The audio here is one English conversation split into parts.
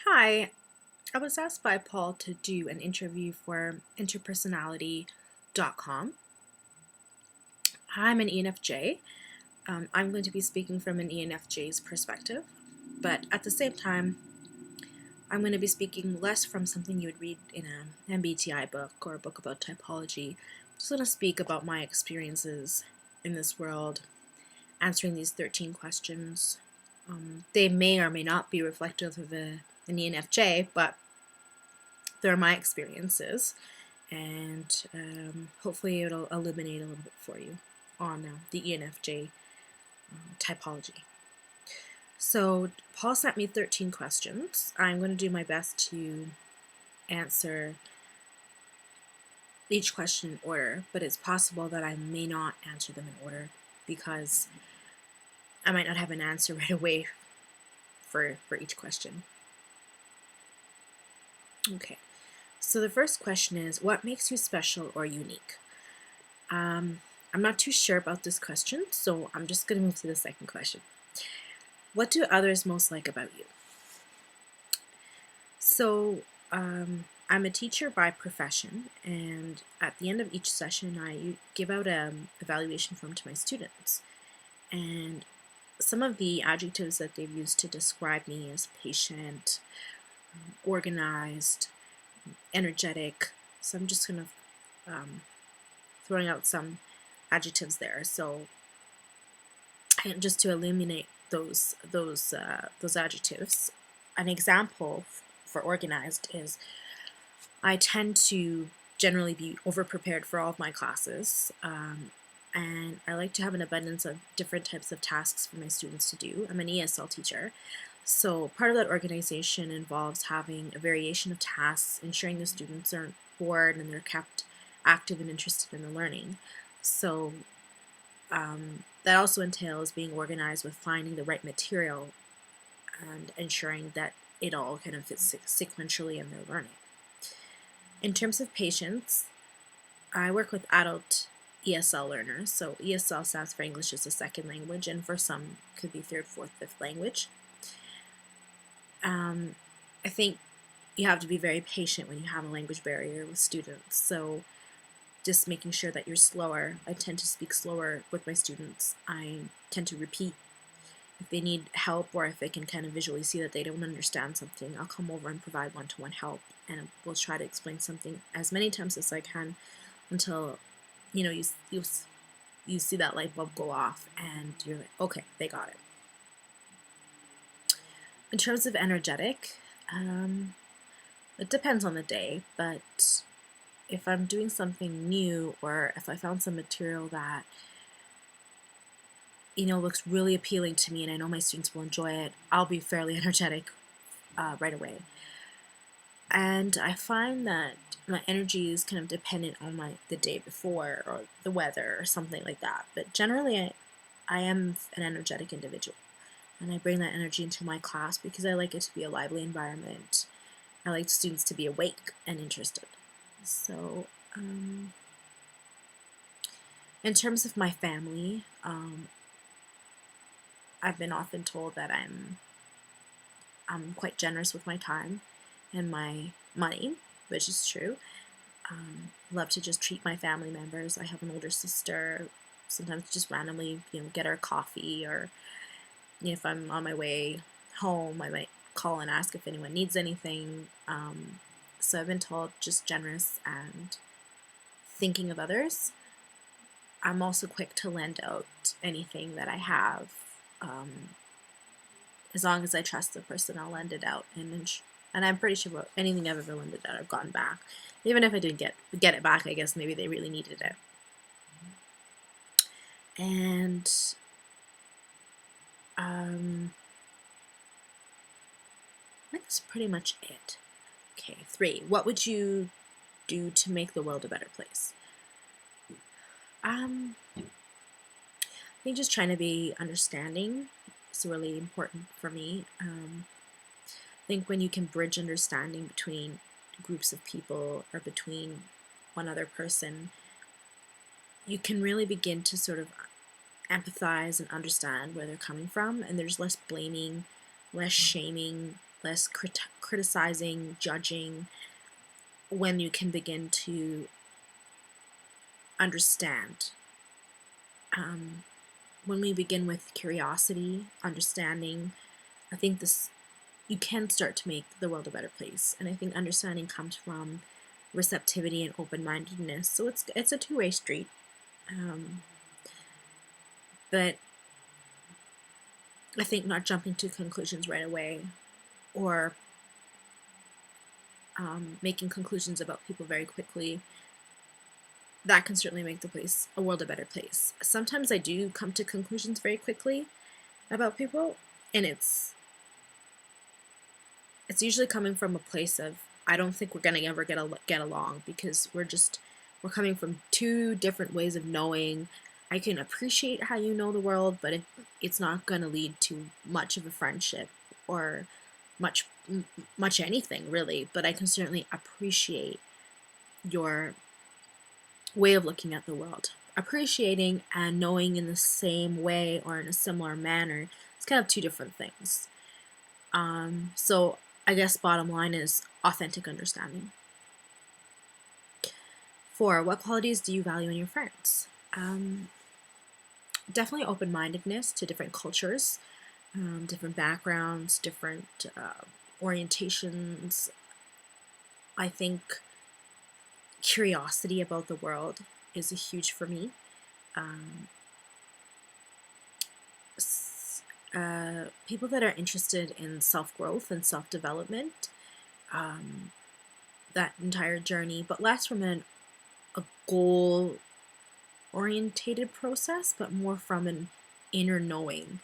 Hi, I was asked by Paul to do an interview for interpersonality.com. I'm an ENFJ. I'm going to be speaking from an ENFJ's perspective, but at the same time, I'm going to be speaking less from something you would read in an MBTI book or a book about typology. I'm just going to speak about my experiences in this world, answering these 13 questions. They may or may not be reflective of an ENFJ, but they're my experiences, and hopefully it'll illuminate a little bit for you on the ENFJ typology. So Paul sent me 13 questions. I'm going to do my best to answer each question in order, but it's possible that I may not answer them in order because I might not have an answer right away for each question. Okay, so the first question is, what makes you special or unique? I'm not too sure about this question, so I'm just going to move to the second question. What do others most like about you? So, I'm a teacher by profession, and at the end of each session, I give out an evaluation form to my students. And some of the adjectives that they've used to describe me is patient, organized, energetic. So I'm just going to throwing out some adjectives there. So just to eliminate those adjectives, an example for organized is I tend to generally be over-prepared for all of my classes, and I like to have an abundance of different types of tasks for my students to do. I'm an ESL teacher, so part of that organization involves having a variation of tasks, ensuring the students aren't bored and they're kept active and interested in the learning. So that also entails being organized with finding the right material and ensuring that it all kind of fits sequentially in their learning. In terms of patience, I work with adult ESL learners. So ESL stands for English as a Second Language, and for some could be third, fourth, fifth language. I think you have to be very patient when you have a language barrier with students. So just making sure that you're slower. I tend to speak slower with my students. I tend to repeat. If they need help or if they can kind of visually see that they don't understand something, I'll come over and provide one-to-one help, and we'll try to explain something as many times as I can until you see that light bulb go off and you're like, okay, they got it. In terms of energetic, it depends on the day, but if I'm doing something new or if I found some material that looks really appealing to me and I know my students will enjoy it, I'll be fairly energetic right away. And I find that my energy is kind of dependent on the day before or the weather or something like that. But generally, I am an energetic individual, and I bring that energy into my class because I like it to be a lively environment. I like students to be awake and interested. So, in terms of my family, I've been often told that I'm quite generous with my time and my money, which is true. Love to just treat my family members. I have an older sister. Sometimes just randomly, get her coffee, or if I'm on my way home, I might call and ask if anyone needs anything. So I've been told just generous and thinking of others. I'm also quick to lend out anything that I have. As long as I trust the person, I'll lend it out, and I'm pretty sure anything I've ever lended out, I've gotten back. Even if I didn't get it back, I guess maybe they really needed it. And that's pretty much it. Okay, 3. What would you do to make the world a better place? I think just trying to be understanding is really important for me. I think when you can bridge understanding between groups of people or between one other person, you can really begin to sort of empathize and understand where they're coming from, and there's less blaming, less shaming, less criticizing, judging, when you can begin to understand. When we begin with curiosity, understanding, I think you can start to make the world a better place. And I think understanding comes from receptivity and open-mindedness. So it's a two-way street. But I think not jumping to conclusions right away, or making conclusions about people very quickly, that can certainly make a world a better place. Sometimes I do come to conclusions very quickly about people, and it's usually coming from a place of, I don't think we're gonna ever get along, because we're coming from two different ways of knowing. I can appreciate how you know the world, but it's not gonna lead to much of a friendship or much anything really. But I can certainly appreciate your way of looking at the world. Appreciating and knowing in the same way or in a similar manner, it's kind of two different things. So I guess bottom line is authentic understanding. 4, what qualities do you value in your friends? Definitely open-mindedness to different cultures, different backgrounds, different orientations. I think curiosity about the world is a huge for me. People that are interested in self-growth and self-development, that entire journey, but less from a goal-orientated process, but more from an inner knowing,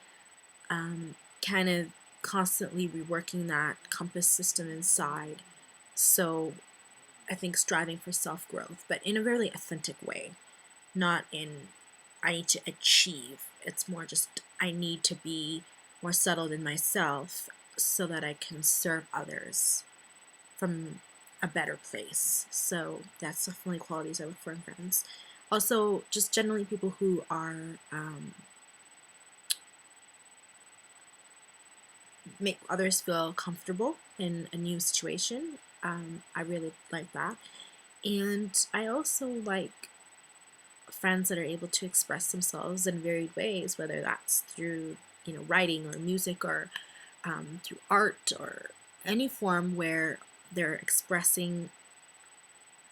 kind of constantly reworking that compass system inside. So I think striving for self-growth, but in a really authentic way, not in I need to achieve. It's more just I need to be more settled in myself so that I can serve others from a better place. So that's definitely qualities I look for in friends. Also, just generally people who are make others feel comfortable in a new situation. I really like that. And I also like friends that are able to express themselves in varied ways, whether that's through writing or music, or through art, or any form where they're expressing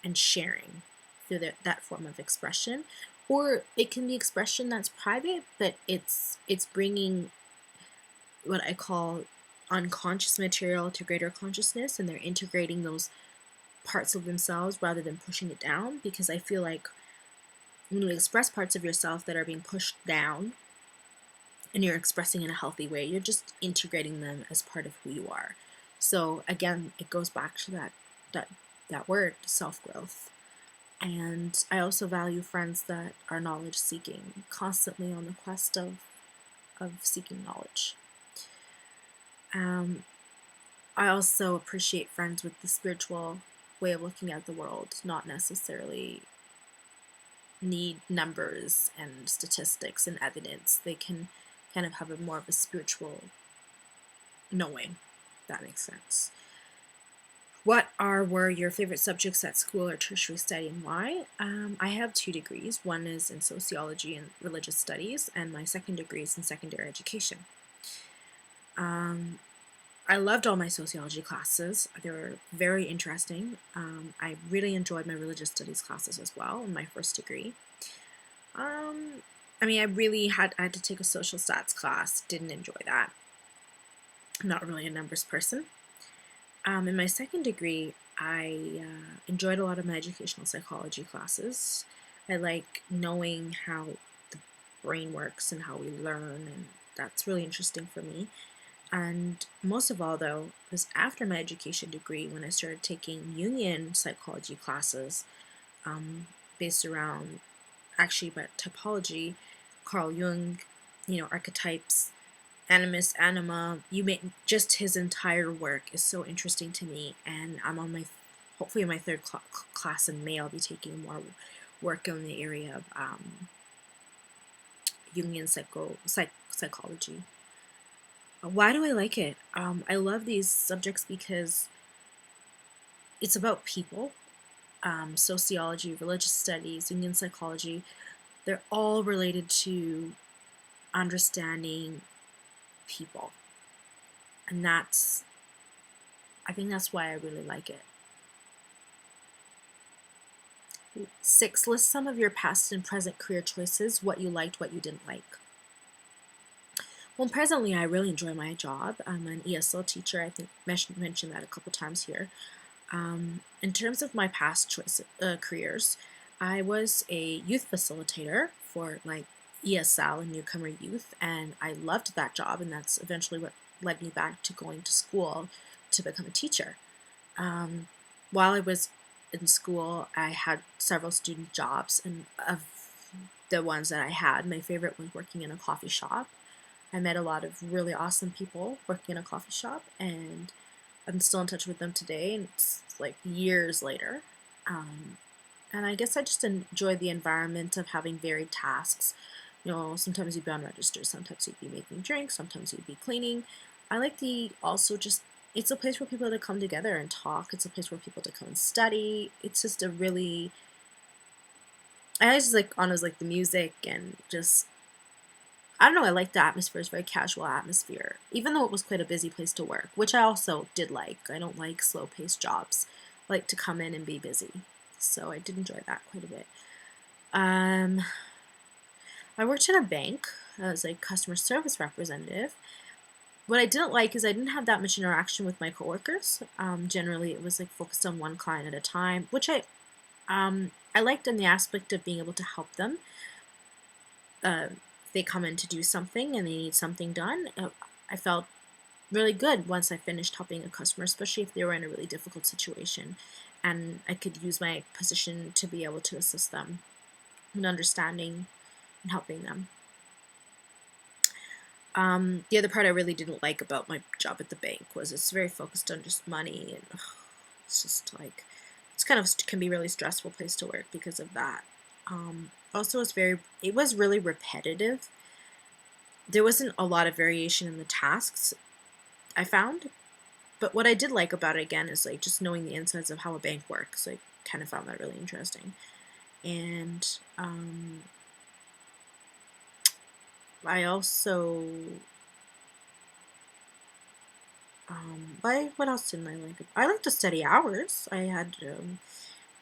and sharing through that form of expression. Or it can be expression that's private, but it's bringing what I call unconscious material to greater consciousness, and they're integrating those parts of themselves rather than pushing it down. Because I feel like when you express parts of yourself that are being pushed down and you're expressing in a healthy way, you're just integrating them as part of who you are. So again, it goes back to that word, self-growth. And I also value friends that are knowledge seeking, constantly on the quest of seeking knowledge. I also appreciate friends with the spiritual way of looking at the world, not necessarily need numbers and statistics and evidence. They can kind of have more of a spiritual knowing, if that makes sense. What were your favorite subjects at school or tertiary study, and why? I have 2 degrees. One is in sociology and religious studies, and my second degree is in secondary education. I loved all my sociology classes. They were very interesting. I really enjoyed my religious studies classes as well in my first degree. I really had to take a social stats class. Didn't enjoy that. I'm not really a numbers person. In my second degree, I enjoyed a lot of my educational psychology classes. I like knowing how the brain works and how we learn, and that's really interesting for me. And most of all, though, was after my education degree when I started taking Jungian psychology classes, based around actually about typology, Carl Jung, archetypes, animus, anima. Just his entire work is so interesting to me, and I'm on hopefully my third class in May. I'll be taking more work in the area of Jungian psychology. Why do I like it? I love these subjects because it's about people. Sociology, religious studies, Indian psychology, they're all related to understanding people. And I think that's why I really like it. 6, list some of your past and present career choices, what you liked, what you didn't like. Well, presently, I really enjoy my job. I'm an ESL teacher. I think mentioned that a couple times here. In terms of my past careers, I was a youth facilitator for like ESL and newcomer youth, and I loved that job, and that's eventually what led me back to going to school to become a teacher. Um, while I was in school, I had several student jobs, and of the ones that I had, my favorite was working in a coffee shop. I met a lot of really awesome people working in a coffee shop, and I'm still in touch with them today, and it's like years later. Um, and I guess I just enjoy the environment of having varied tasks. Sometimes you'd be on register, sometimes you'd be making drinks, sometimes you'd be cleaning. I like the also just it's a place for people to come together and talk. It's a place for people to come and study. It's just a really I just like honors like the music and just I don't know, I like the atmosphere. It's a very casual atmosphere, even though it was quite a busy place to work, which I also did like. I don't like slow paced jobs. I like to come in and be busy. So I did enjoy that quite a bit. Um, I worked in a bank as a customer service representative. What I didn't like is I didn't have that much interaction with my coworkers. Generally, it was like focused on one client at a time, which I liked in the aspect of being able to help them. They come in to do something and they need something done. I felt really good once I finished helping a customer, especially if they were in a really difficult situation, and I could use my position to be able to assist them in understanding and helping them. The other part I really didn't like about my job at the bank was it's very focused on just money, and it's just like it's kind of can be a really stressful place to work because of that. Also, it was really repetitive. There wasn't a lot of variation in the tasks I found, but what I did like about it again is like just knowing the insides of how a bank works. I kind of found that really interesting. And I also, what else didn't I like? I like to study hours. I had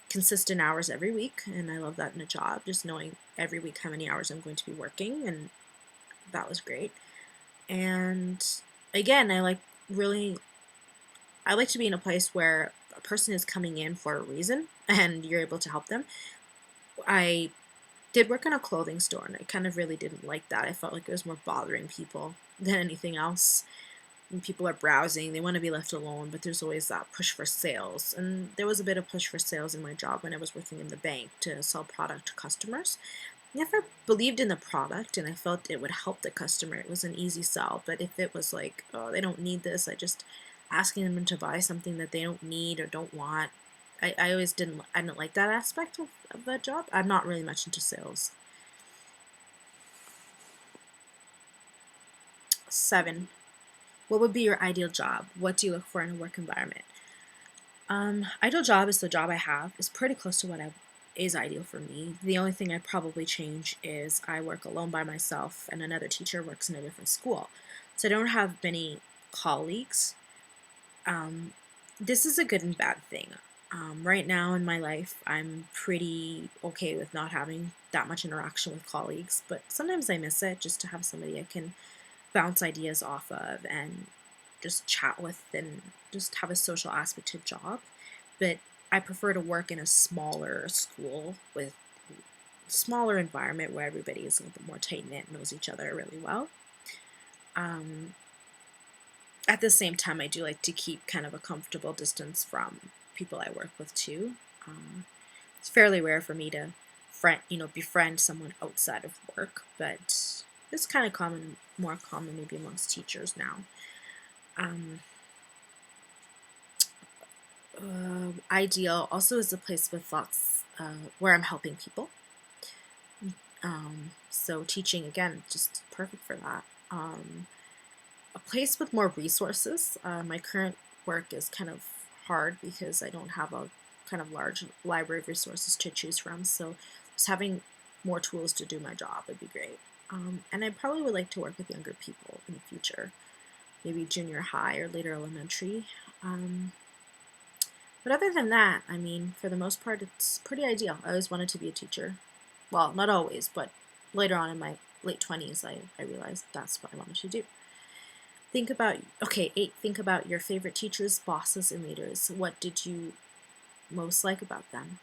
consistent hours every week, and I love that in a job, just knowing every week how many hours I'm going to be working, and that was great. And again, I like to be in a place where a person is coming in for a reason and you're able to help them. I did work in a clothing store, and I kind of really didn't like that. I felt like it was more bothering people than anything else. When people are browsing, they want to be left alone, but there's always that push for sales. And there was a bit of push for sales in my job when I was working in the bank to sell product to customers. I never believed in the product, and I felt it would help the customer. It was an easy sell, but if it was like, oh, they don't need this, I just asking them to buy something that they don't need or don't want. I always I didn't like that aspect of that job. I'm not really much into sales. 7, what would be your ideal job? What do you look for in a work environment? Ideal job is the job I have. It's pretty close to what is ideal for me. The only thing I'd probably change is I work alone by myself and another teacher works in a different school. So I don't have many colleagues. This is a good and bad thing. Right now in my life, I'm pretty okay with not having that much interaction with colleagues, but sometimes I miss it just to have somebody I can bounce ideas off of and just chat with and just have a social aspect to the job. But I prefer to work in a smaller school with smaller environment where everybody is a little bit more tight knit, knows each other really well. At the same time, I do like to keep kind of a comfortable distance from people I work with too. It's fairly rare for me to befriend someone outside of work, but it's kind of more common maybe amongst teachers now. Ideal also is a place with lots where I'm helping people. So teaching again, just perfect for that. a place with more resources. My current work is kind of hard because I don't have a kind of large library of resources to choose from. So just having more tools to do my job would be great. And I probably would like to work with younger people in the future, maybe junior high or later elementary. But other than that, I mean, for the most part, it's pretty ideal. I always wanted to be a teacher. Well, not always, but later on in my late 20s, I realized that's what I wanted to do. Think about, okay, 8, think about your favorite teachers, bosses, and leaders. What did you most like about them?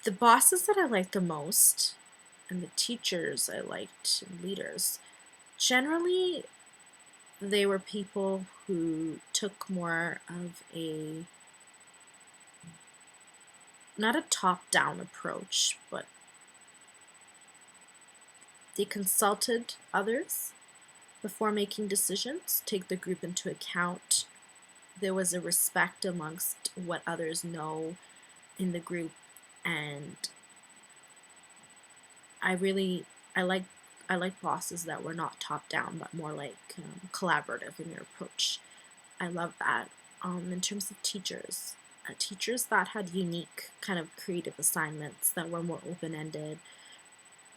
The bosses that I liked the most and the teachers I liked and leaders, generally they were people who took more of a, not a top-down approach, but they consulted others before making decisions, take the group into account. There was a respect amongst what others know in the group, and I like bosses that were not top down but more like collaborative in their approach. I love that. In terms of teachers, teachers that had unique kind of creative assignments that were more open-ended,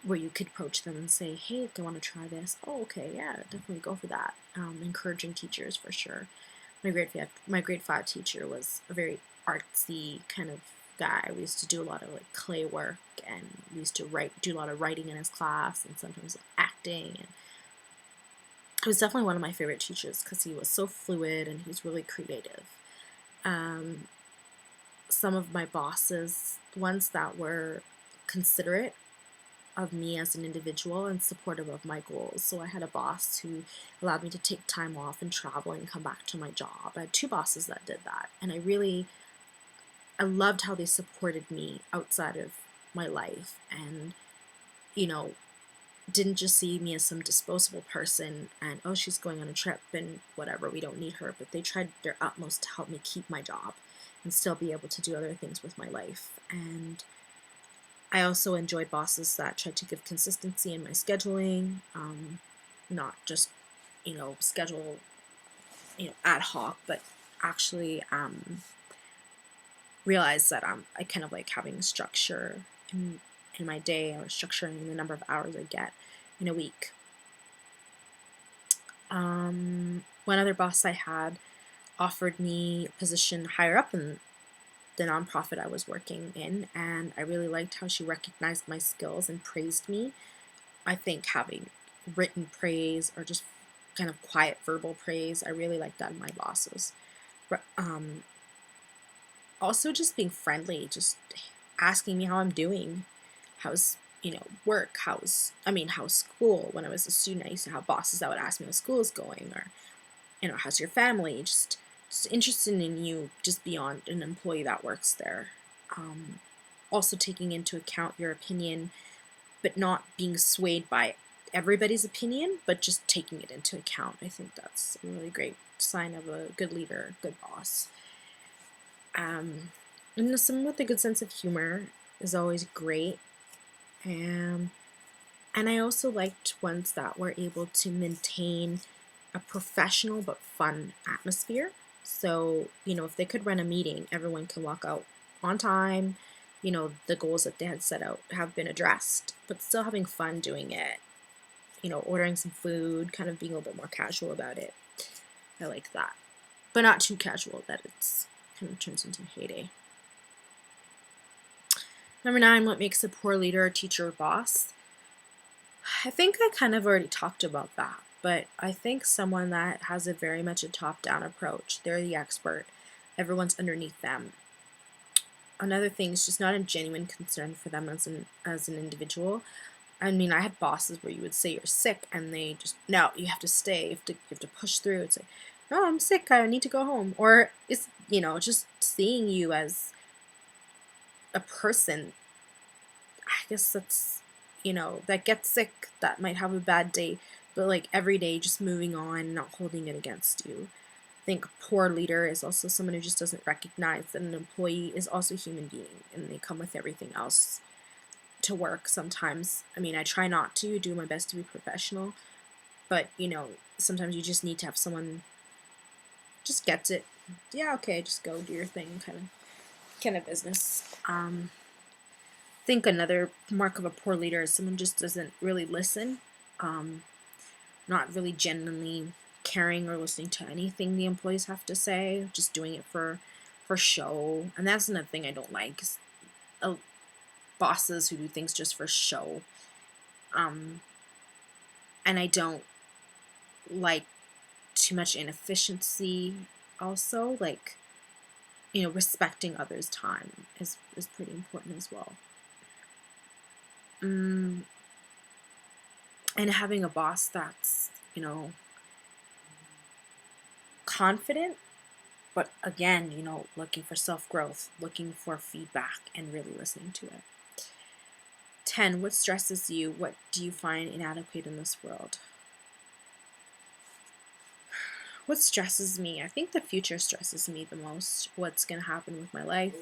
where you could approach them and say, hey, do you want to try this? Oh, okay, yeah, definitely go for that. Encouraging teachers for sure. My grade 5 teacher was a very artsy kind of guy. We used to do a lot of like clay work, and we used to do a lot of writing in his class, and sometimes like, acting. And he was definitely one of my favorite teachers because he was so fluid and he was really creative. Some of my bosses, ones that were considerate of me as an individual and supportive of my goals. So I had a boss who allowed me to take time off and travel and come back to my job. I had 2 bosses that did that, and I loved how they supported me outside of my life, and didn't just see me as some disposable person and, oh, she's going on a trip and whatever, we don't need her, but they tried their utmost to help me keep my job and still be able to do other things with my life. And I also enjoyed bosses that tried to give consistency in my scheduling, not just, schedule, ad hoc, but actually realize that I kind of like having structure in my day, or structuring the number of hours I get in a week. One other boss I had offered me a position higher up in the nonprofit I was working in, and I really liked how she recognized my skills and praised me. I think having written praise or just kind of quiet verbal praise, I really liked that in my bosses. Also just being friendly, just asking me how I'm doing, how's work, how's school. When I was a student, I used to have bosses that would ask me how school is going, or how's your family, just interested in you just beyond an employee that works there. Also taking into account your opinion, but not being swayed by everybody's opinion, but just taking it into account. I think that's a really great sign of a good leader, good boss. Someone with a good sense of humor is always great. And I also liked ones that were able to maintain a professional but fun atmosphere. So, if they could run a meeting, everyone can walk out on time. The goals that they had set out have been addressed, but still having fun doing it. Ordering some food, kind of being a little bit more casual about it. I like that. But not too casual that it's kind of turns into a heyday. Number 9, what makes a poor leader, teacher, or boss? I think I kind of already talked about that, but I think someone that has a very much a top-down approach, they're the expert, everyone's underneath them. Another thing is just not a genuine concern for them as an individual. I mean, I had bosses where you would say you're sick, and they just, no, you have to stay, you have to push through. It's like, no, I'm sick, I need to go home. Or it's, just seeing you as a person. I guess that's, that gets sick, that might have a bad day, but like every day just moving on, not holding it against you. I think a poor leader is also someone who just doesn't recognize that an employee is also a human being, and they come with everything else to work sometimes. I mean, I try not to do my best to be professional, But, you know, sometimes you just need to have someone just gets it. Yeah, okay, just go do your thing, kind of business. I think another mark of a poor leader is someone just doesn't really listen, um, not really genuinely caring or listening to anything the employees have to say, just doing it for show. And that's another thing I don't like. Bosses who do things just for show. Um, and I don't like too much inefficiency also. Like, you know, respecting others' time is pretty important as well. Mm, and having a boss that's, you know, confident, but again, you know, looking for self-growth, looking for feedback, and really listening to it. 10, what stresses you? What do you find inadequate in this world? What stresses me? I think the future stresses me the most. What's going to happen with my life?